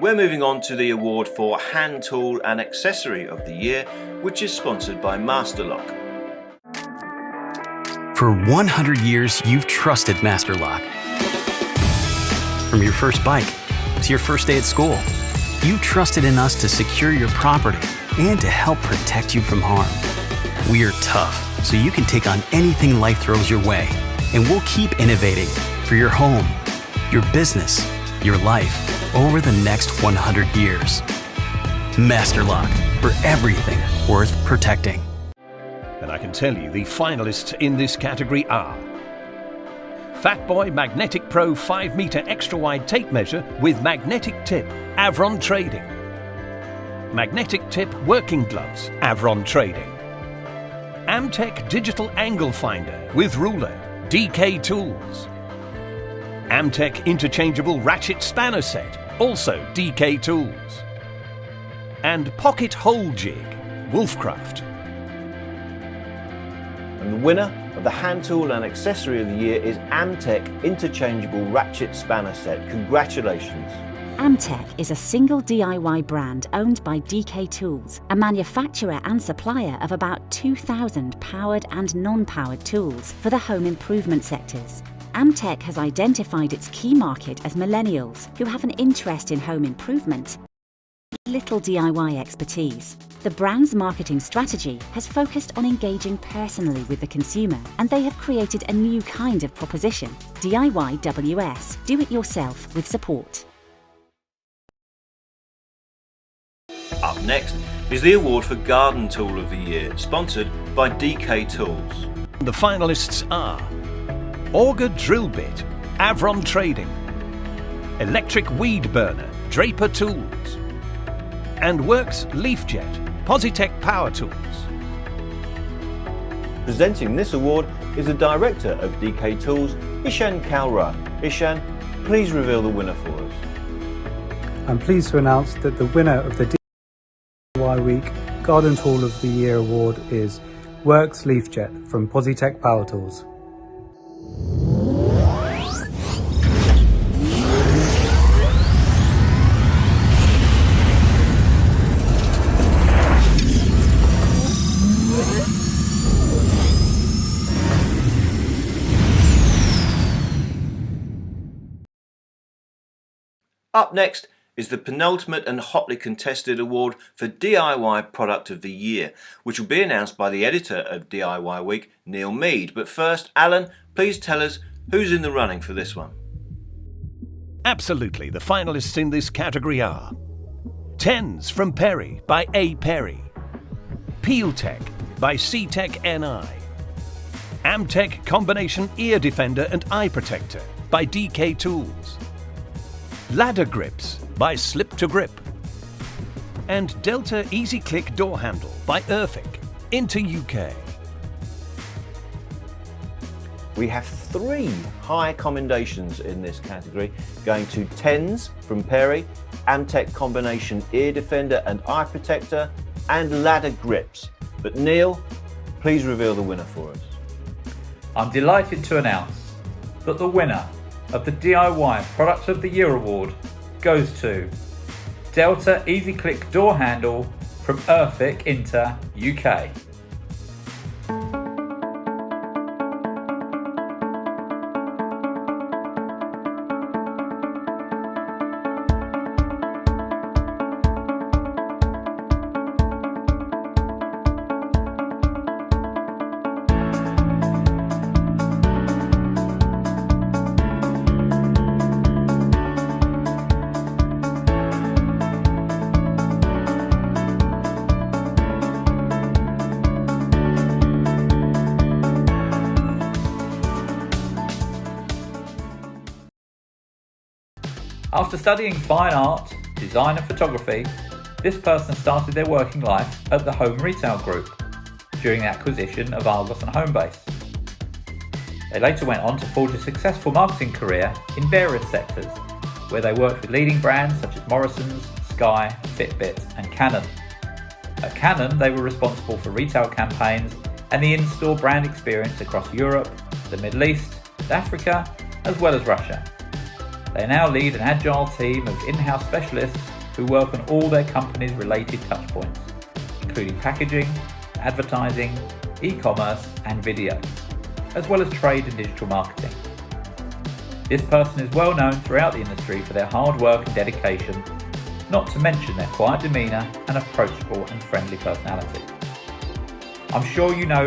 We're moving on to the award for Hand Tool and Accessory of the Year, which is sponsored by Masterlock. For 100 years, you've trusted Masterlock. From your first bike to your first day at school, you've trusted in us to secure your property and to help protect you from harm. We are tough, so you can take on anything life throws your way, and we'll keep innovating for your home, your business, your life over the next 100 years. Masterlock, for everything worth protecting. And I can tell you the finalists in this category are Fatboy Magnetic Pro 5-meter extra wide tape measure with magnetic tip, Avron Trading. Magnetic tip working gloves, Avron Trading. Amtech Digital Angle Finder with ruler, DK Tools. Amtech Interchangeable Ratchet Spanner Set, also DK Tools. And Pocket Hole Jig, Wolfcraft. And the winner of the Hand Tool and Accessory of the Year is Amtech Interchangeable Ratchet Spanner Set. Congratulations. Amtech is a single DIY brand owned by DK Tools, a manufacturer and supplier of about 2,000 powered and non-powered tools for the home improvement sectors. Amtech has identified its key market as millennials who have an interest in home improvement, little DIY expertise. The brand's marketing strategy has focused on engaging personally with the consumer, and they have created a new kind of proposition, DIYWS, do it yourself with support. Up next is the award for Garden Tool of the Year, sponsored by DK Tools. The finalists are Auger Drill Bit, Avron Trading. Electric Weed Burner, Draper Tools. And Worx Leafjet, Positec Power Tools. Presenting this award is the director of DK Tools, Ishan Kalra. Ishan, please reveal the winner for us. I'm pleased to announce that the winner of the DIY Week Garden Tool of the Year award is Worx Leafjet from Positec Power Tools. Up next is the penultimate and hotly contested award for DIY Product of the Year, which will be announced by the editor of DIY Week, Neil Mead. But first, Alan, please tell us who's in the running for this one. Absolutely, the finalists in this category are TENZ from A.Perry by A.Perry, Tech by C-TEC NI, Amtech Combination Ear Defender and Eye Protector by DK Tools, Ladder Grips by Slip to Grip, and Delta Easy Click Door Handle by Urfic, into UK. We have 3 high commendations in this category, going to TENZ from A.Perry, Amtech Combination Ear Defender and Eye Protector, and Ladder Grips. But Neil, please reveal the winner for us. I'm delighted to announce that the winner of the DIY Product of the Year award goes to Delta Easy Click Door Handle from Urfic into UK. After studying fine art, design and photography, this person started their working life at the Home Retail Group during the acquisition of Argos and Homebase. They later went on to forge a successful marketing career in various sectors, where they worked with leading brands such as Morrison's, Sky, Fitbit and Canon. At Canon, they were responsible for retail campaigns and the in-store brand experience across Europe, the Middle East, Africa, as well as Russia. They now lead an agile team of in-house specialists who work on all their company's related touchpoints, including packaging, advertising, e-commerce and video, as well as trade and digital marketing. This person is well known throughout the industry for their hard work and dedication, not to mention their quiet demeanour and approachable and friendly personality. I'm sure you know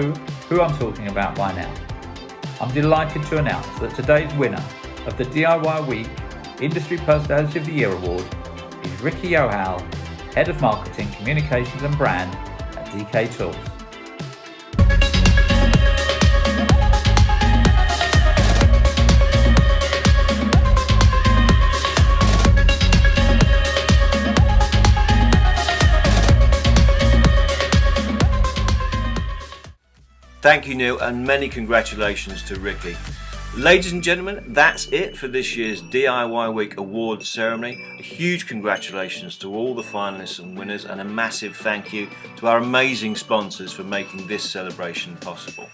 who I'm talking about by now. I'm delighted to announce that today's winner of the DIY Week Industry Personality of the Year Award is Ricky Johal, Head of Marketing, Communications and Brand at DK Tools. Thank you, Neil, and many congratulations to Ricky. Ladies and gentlemen, that's it for this year's DIY Week Awards ceremony. A huge congratulations to all the finalists and winners, and a massive thank you to our amazing sponsors for making this celebration possible.